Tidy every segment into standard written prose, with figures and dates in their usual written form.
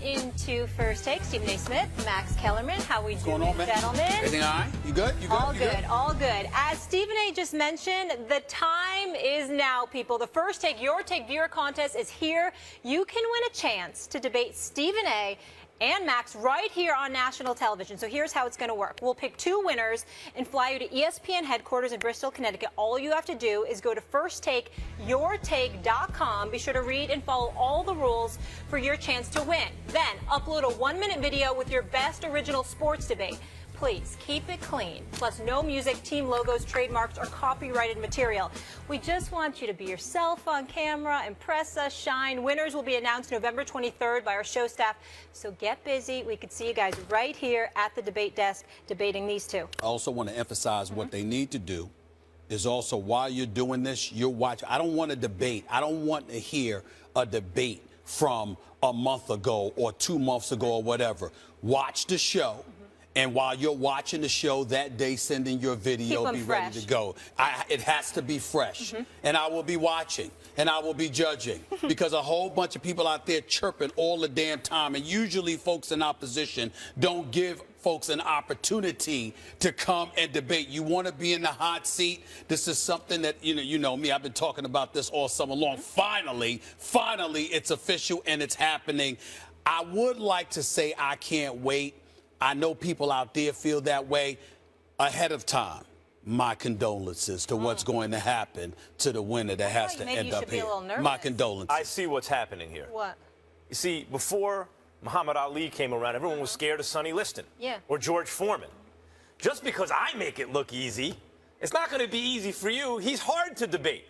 into First Take. Stephen A. Smith, Max Kellerman. How we doing, gentlemen? Everything all right? You good? You good? All good, all good. As Stephen A. just mentioned, the time is now, people. The First Take, Your Take viewer contest is here. You can win a chance to debate Stephen A. and Max right here on national television. So here's how it's going to work. We'll pick two winners and fly you to ESPN headquarters in Bristol, Connecticut. All you have to do is go to firstTakeYourTake.com. Be sure to read and follow all the rules for your chance to win. Then upload a 1-minute video with your best original sports debate. Please keep it clean. Plus, no music, team logos, trademarks, or copyrighted material. We just want you to be yourself on camera, impress us, shine. Winners will be announced November 23rd by our show staff. So get busy. We could see you guys right here at the debate desk debating these two. I also want to emphasize what they need to do is also while you're doing this, you're watching. I don't want a debate. I don't want to hear a debate from a month ago or 2 months ago or whatever. Watch the show. And while you're watching the show that day, send in your video, be fresh. ready to go. It has to be fresh. And I will be watching and I will be judging because a whole bunch of people out there chirping all the damn time. And usually folks in opposition don't give folks an opportunity to come and debate. You want to be in the hot seat. This is something that, you know me, I've been talking about this all summer long. Finally, it's official and it's happening. I would like to say I can't wait. I know people out there feel that way. Ahead of time, my condolences to what's going to happen to the winner that has to end up here. My condolences. I see what's happening here. What? You see, before Muhammad Ali came around, everyone was scared of Sonny Liston or George Foreman. Just because I make it look easy, it's not going to be easy for you. He's hard to debate.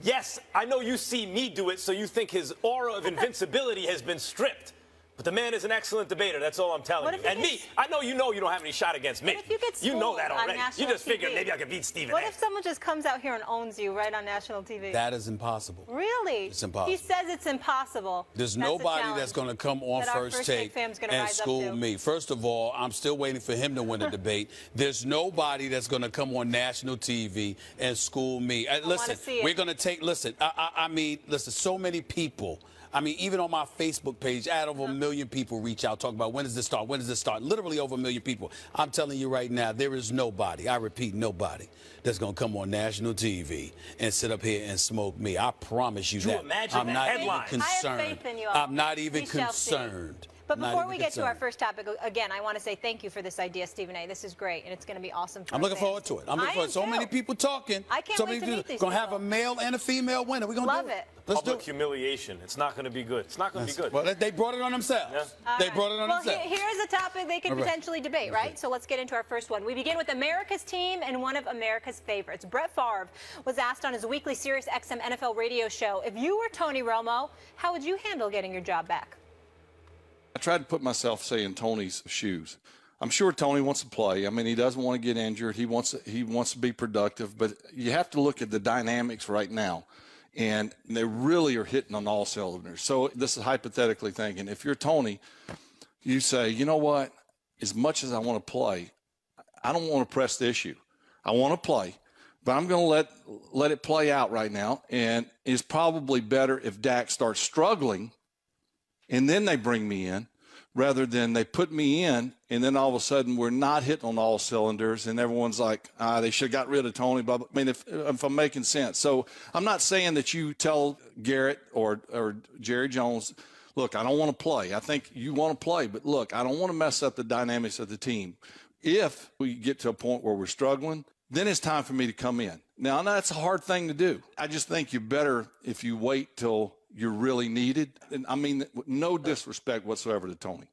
Yes, I know you see me do it, so you think his aura of invincibility has been stripped. But the man is an excellent debater. That's all I'm telling you. And me, I know you don't have any shot against me. What if you get you know that already. You just TV? figured maybe I could beat Stephen A. What if someone just comes out here and owns you right on national TV? That is impossible. Really? It's impossible. He says it's impossible. There's nobody that's going to come on First Take and school me. First of all, I'm still waiting for him to win a debate. There's nobody that's going to come on national TV and school me. Listen, we're going to take, I mean, so many people. I mean, even on my Facebook page, I had over 1 million people reach out talking about when does this start? When does this start? Literally over 1 million people. I'm telling you right now, there is nobody, I repeat, nobody that's going to come on national TV and sit up here and smoke me. I promise you that. I'm not even concerned. I have faith in you all. I'm not even concerned. But before we get to our first topic, again, I want to say thank you for this idea, Stephen A. This is great, and it's going to be awesome for I'm looking forward to it. I'm looking forward to so many people talking. I can't wait to meet these people. Going to have a male and a female winner. We're going to do it. Let's Public humiliation. It's not going to be good. It's not going to be good. Well, they brought it on themselves. They brought it on themselves. Well, here's a topic they could potentially debate, right? So let's get into our first one. We begin with America's team and one of America's favorites. Brett Favre was asked on his weekly Sirius XM NFL radio show, if you were Tony Romo, how would you handle getting your job back? I tried to put myself, say, in Tony's shoes. I'm sure Tony wants to play. I mean, he doesn't want to get injured. He wants to be productive. But you have to look at the dynamics right now, and they really are hitting on all cylinders. So this is hypothetically thinking. If you're Tony, you say, you know what? As much as I want to play, I don't want to press the issue. I want to play, but I'm going to let it play out right now. And it's probably better if Dak starts struggling and then they bring me in, rather than they put me in, and then all of a sudden we're not hitting on all cylinders, and everyone's like, they should have got rid of Tony. Blah, blah. I mean, if I'm making sense. So I'm not saying that you tell Garrett or Jerry Jones, look, I don't want to play. I think you want to play, but look, I don't want to mess up the dynamics of the team. If we get to a point where we're struggling, then it's time for me to come in. Now, that's a hard thing to do. I just think you're better if you wait till you're really needed. And I mean, no disrespect whatsoever to Tony.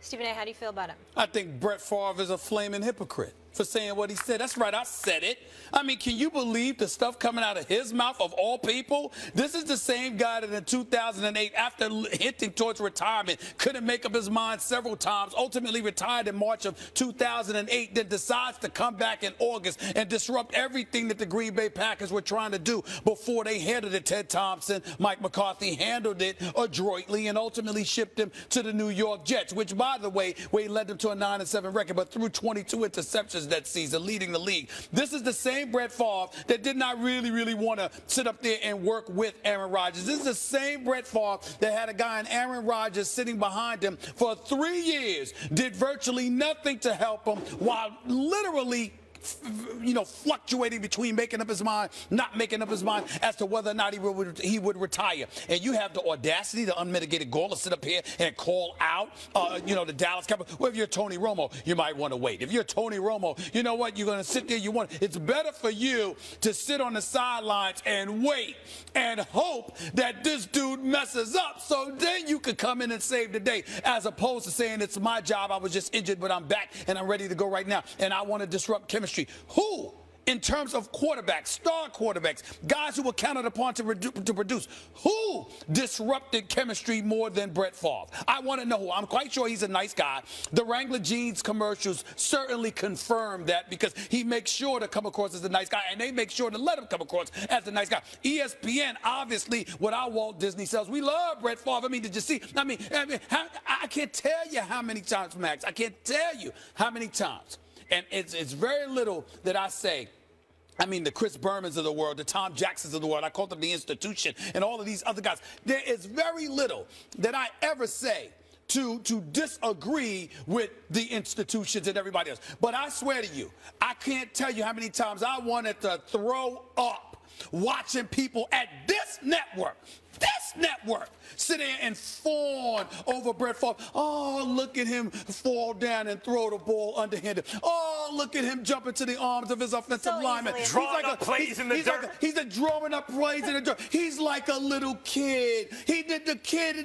Stephen A., how do you feel about it? I think Brett Favre is a flaming hypocrite for saying what he said. That's right, I said it. I mean, can you believe the stuff coming out of his mouth, of all people? This is the same guy that in 2008, after hinting towards retirement, couldn't make up his mind several times, ultimately retired in March of 2008, then decides to come back in August and disrupt everything that the Green Bay Packers were trying to do before they handed it. Ted Thompson, Mike McCarthy handled it adroitly and ultimately shipped him to the New York Jets, which, by the way, led them to a 9-7 record, but threw 22 interceptions catches that season, leading the league. This is the same Brett Favre that did not really want to sit up there and work with Aaron Rodgers. This is the same Brett Favre that had a guy in Aaron Rodgers sitting behind him for 3 years, did virtually nothing to help him, while literally fluctuating between making up his mind, not making up his mind as to whether or not he would retire. And you have the audacity, the unmitigated gall to sit up here and call out, the Dallas Cowboys. Well, if you're Tony Romo, you might want to wait. If you're Tony Romo, you know what? You're going to sit there. It's better for you to sit on the sidelines and wait and hope that this dude messes up, so then you could come in and save the day, as opposed to saying it's my job. I was just injured, but I'm back and I'm ready to go right now, and I want to disrupt chemistry. Who, in terms of quarterbacks, star quarterbacks, guys who were counted upon to produce, who disrupted chemistry more than Brett Favre? I want to know who. I'm quite sure he's a nice guy. The Wrangler Jeans commercials certainly confirm that, because he makes sure to come across as a nice guy, and they make sure to let him come across as a nice guy. ESPN, obviously, without Walt Disney, says we love Brett Favre. I mean, did you see? I can't tell you how many times, Max. I can't tell you how many times. And it's very little that I say. I mean, the Chris Bermans of the world, the Tom Jacksons of the world, I call them the institution, and all of these other guys. There is very little that I ever say to disagree with the institutions and everybody else. But I swear to you, I can't tell you how many times I wanted to throw up watching people at this network sit there and fawn over Brett Favre. Oh, look at him fall down and throw the ball underhanded. Oh, look at him jump into the arms of his offensive lineman. Drawing up plays in the dirt. He's drawing up plays in the dirt. He's like a little kid. The kid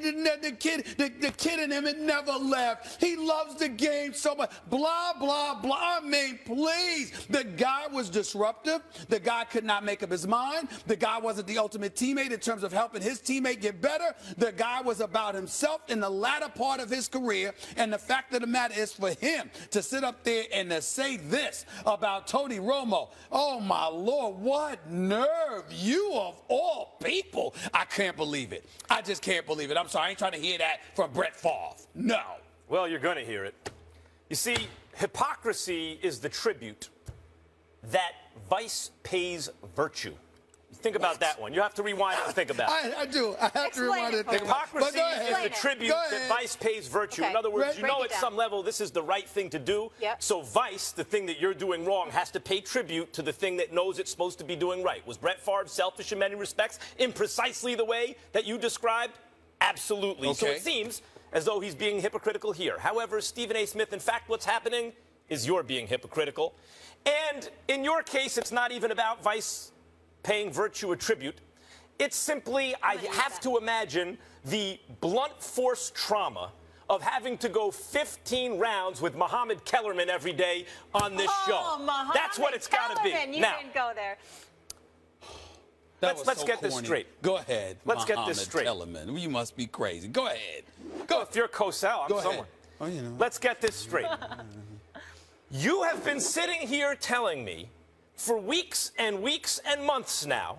in him, it never left. He loves the game so much. Blah, blah, blah. I mean, please. The guy was disruptive. The guy could not make up his mind. The guy wasn't the ultimate teammate in terms of helping his teammate get better. The guy was about himself in the latter part of his career, and the fact of the matter is, for him to sit up there and to say this about Tony Romo, oh my Lord, what nerve, you of all people. I can't believe it. I just can't believe it. I'm sorry, I ain't trying to hear that from Brett Favre. No. Well, you're going to hear it. You see, hypocrisy is the tribute that vice pays virtue. Think about that one. You have to rewind it and think about it. I do. I have to rewind it and think about it. Hypocrisy is the tribute that vice pays virtue. Okay. In other words, you know at some level this is the right thing to do. Yep. So vice, the thing that you're doing wrong, has to pay tribute to the thing that knows it's supposed to be doing right. Was Brett Favre selfish in many respects in precisely the way that you described? Absolutely. Okay. So it seems as though he's being hypocritical here. However, Stephen A. Smith, in fact, what's happening is you're being hypocritical. And in your case, it's not even about vice paying virtue a tribute. It's simply, I have to imagine the blunt force trauma of having to go 15 rounds with Mohammed Kellerman every day on this show. That's what it's got to be. You didn't go there. Let's get this straight. Go ahead. Let's get this straight. Kellerman. You must be crazy. Go ahead. Go. If you're Cosell, I'm Go someone. ahead. Oh, Let's get this straight. You have been sitting here telling me for weeks and weeks and months now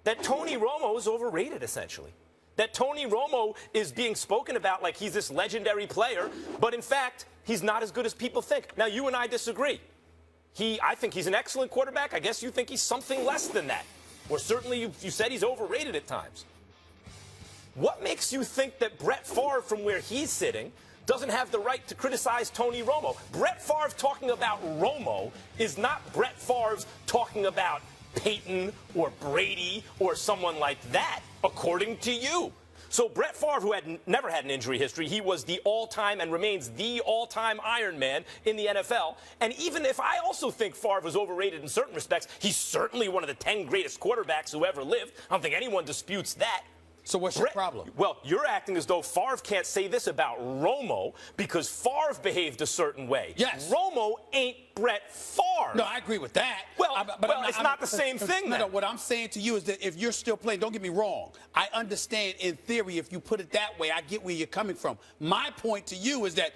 that Tony Romo is overrated, essentially. That Tony Romo is being spoken about like he's this legendary player, but in fact, he's not as good as people think. Now, you and I disagree. I think he's an excellent quarterback. I guess you think he's something less than that. Or certainly you said he's overrated at times. What makes you think that Brett Favre, from where he's sitting, doesn't have the right to criticize Tony Romo? Brett Favre talking about Romo is not Brett Favre talking about Peyton or Brady or someone like that, according to you. So Brett Favre, who had never had an injury history, he was the all-time and remains the all-time Iron Man in the NFL. And even if I also think Favre was overrated in certain respects, he's certainly one of the 10 greatest quarterbacks who ever lived. I don't think anyone disputes that. So what's your problem? Well, you're acting as though Favre can't say this about Romo because Favre behaved a certain way. Yes. Romo ain't Brett Favre. No, I agree with that. Well, it's not the same thing then. No, what I'm saying to you is that if you're still playing, don't get me wrong. I understand in theory if you put it that way, I get where you're coming from. My point to you is that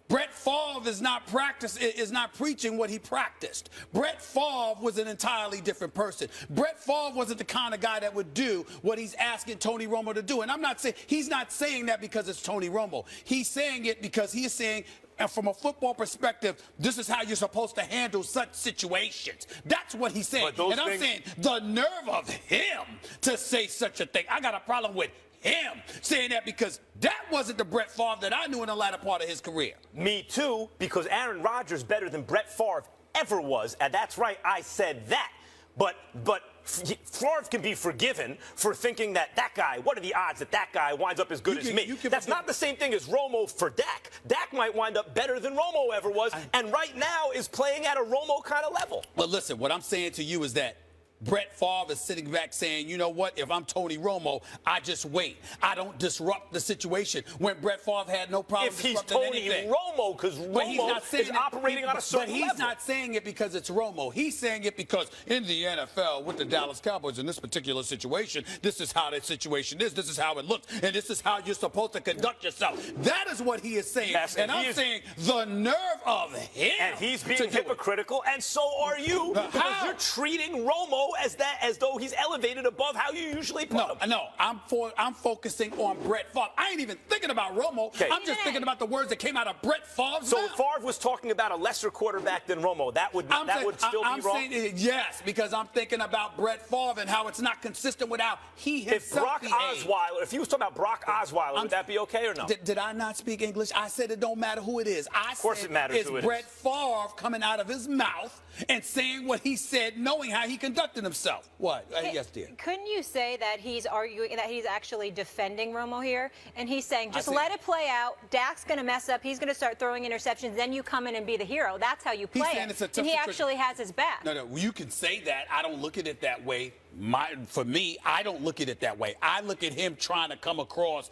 Brett Favre is not preaching what he practiced. Brett Favre was an entirely different person. Brett Favre wasn't the kind of guy that would do what he's asking Tony Romo to do. And I'm not saying, he's not saying that because it's Tony Romo. He's saying it because he is saying, and from a football perspective, this is how you're supposed to handle such situations. That's what he's saying. And I'm saying the nerve of him to say such a thing. I got a problem with him saying that because that wasn't the Brett Favre that I knew in the latter part of his career. Me too, because Aaron Rodgers better than Brett Favre ever was, and that's right, I said that. But Favre can be forgiven for thinking that guy, what are the odds that guy winds up as good as me? That's not the same thing as Romo for Dak. Dak might wind up better than Romo ever was, and right now is playing at a Romo kind of level. Well, listen, what I'm saying to you is that Brett Favre is sitting back saying, you know what, if I'm Tony Romo, I just wait. I don't disrupt the situation when Brett Favre had no problem disrupting anything. If he's Tony Romo, because Romo is operating on a certain level. But he's not saying it because it's Romo. He's saying it because in the NFL with the Dallas Cowboys in this particular situation, this is how the situation is. This is how it looks. And this is how you're supposed to conduct yourself. That is what he is saying. Yes, and I'm saying the nerve of him. And he's being hypocritical, and so are you, because you're treating Romo as though he's elevated above how you usually put him. No, I'm focusing on Brett Favre. I ain't even thinking about Romo. Okay. I'm just thinking about the words that came out of Brett Favre's mouth. So Favre was talking about a lesser quarterback than Romo. That would still be wrong? Saying, yes, because I'm thinking about Brett Favre and how it's not consistent with how he himself if he was talking about Brock Osweiler, would that be okay or no? Did I not speak English? I said it don't matter who it is. Of course it matters who it is. It's Brett Favre coming out of his mouth and saying what he said, knowing how he conducted himself. What? Yes, dear. Couldn't you say that he's arguing that he's actually defending Romo here? And he's saying, just let it play out. Dak's going to mess up. He's going to start throwing interceptions. Then you come in and be the hero. That's how you play it. And he actually has his back. No, you can say that. I don't look at it that way. For me, I don't look at it that way. I look at him trying to come across,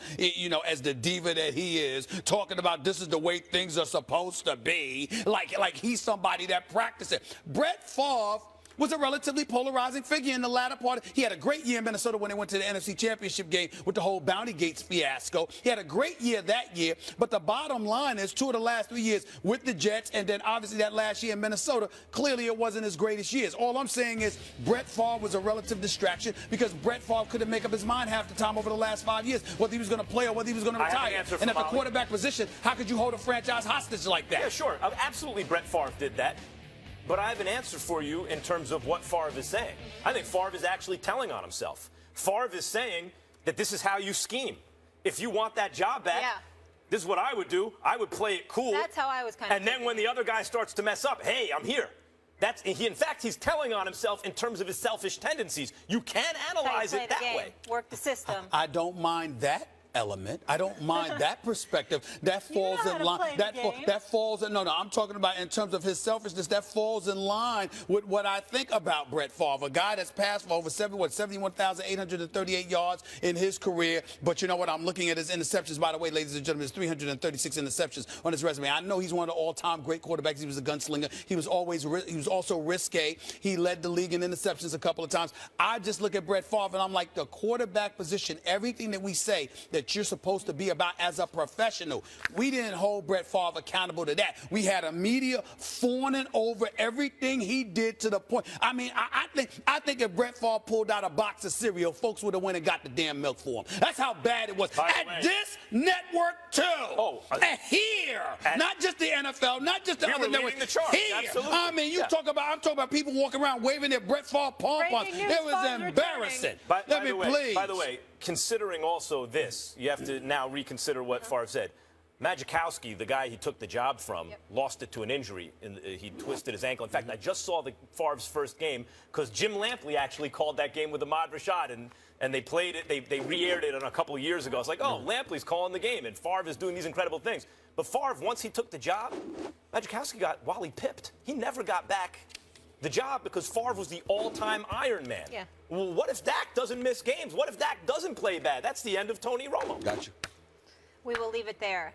as the diva that he is, talking about this is the way things are supposed to be, like he's somebody that practices it. Brett Favre was a relatively polarizing figure in the latter part. He had a great year in Minnesota when they went to the NFC Championship game with the whole Bounty Gates fiasco. He had a great year that year, but the bottom line is 2 of the last 3 years with the Jets and then obviously that last year in Minnesota, clearly it wasn't his greatest years. All I'm saying is Brett Favre was a relative distraction because Brett Favre couldn't make up his mind half the time over the last 5 years whether he was going to play or whether he was going to retire. And at the quarterback position, how could you hold a franchise hostage like that? Yeah, sure. Absolutely, Brett Favre did that. But I have an answer for you in terms of what Favre is saying. I think Favre is actually telling on himself. Favre is saying that this is how you scheme. If you want that job back, this is what I would do. I would play it cool. That's how I was kind of then when the other guy starts to mess up, hey, I'm here. In fact, he's telling on himself in terms of his selfish tendencies. You can analyze it that way. Work the system. I don't mind that element. I don't mind that perspective. That falls in line. That falls in. No, I'm talking about in terms of his selfishness. That falls in line with what I think about Brett Favre, a guy that's passed for over 71,838 yards in his career. But you know what? I'm looking at his interceptions. By the way, ladies and gentlemen, there's 336 interceptions on his resume. I know he's one of the all-time great quarterbacks. He was a gunslinger. He was also risque. He led the league in interceptions a couple of times. I just look at Brett Favre and I'm like, the quarterback position, everything that we say that you're supposed to be about as a professional. We didn't hold Brett Favre accountable to that. We had a media fawning over everything he did to the point. I mean, I think if Brett Favre pulled out a box of cereal, folks would have went and got the damn milk for him. That's how bad it was. At this network, too. And here. Not just the NFL, not just the other networks. Here. Absolutely. I mean, I'm talking about people walking around waving their Brett Favre pom-poms. It was embarrassing. By the way, considering also this, you have to now reconsider what Favre said. Majkowski, the guy he took the job from, lost it to an injury. He twisted his ankle. In fact, I just saw Favre's first game because Jim Lampley actually called that game with Ahmad Rashad, and they played it. They re-aired it a couple of years ago. It's like, oh, Lampley's calling the game, and Favre is doing these incredible things. But Favre, once he took the job, Majkowski got Wally pipped. He never got back the job because Favre was the all-time Iron Man. Well, what if Dak doesn't miss games? What if Dak doesn't play bad? That's the end of Tony Romo. Gotcha. We will leave it there.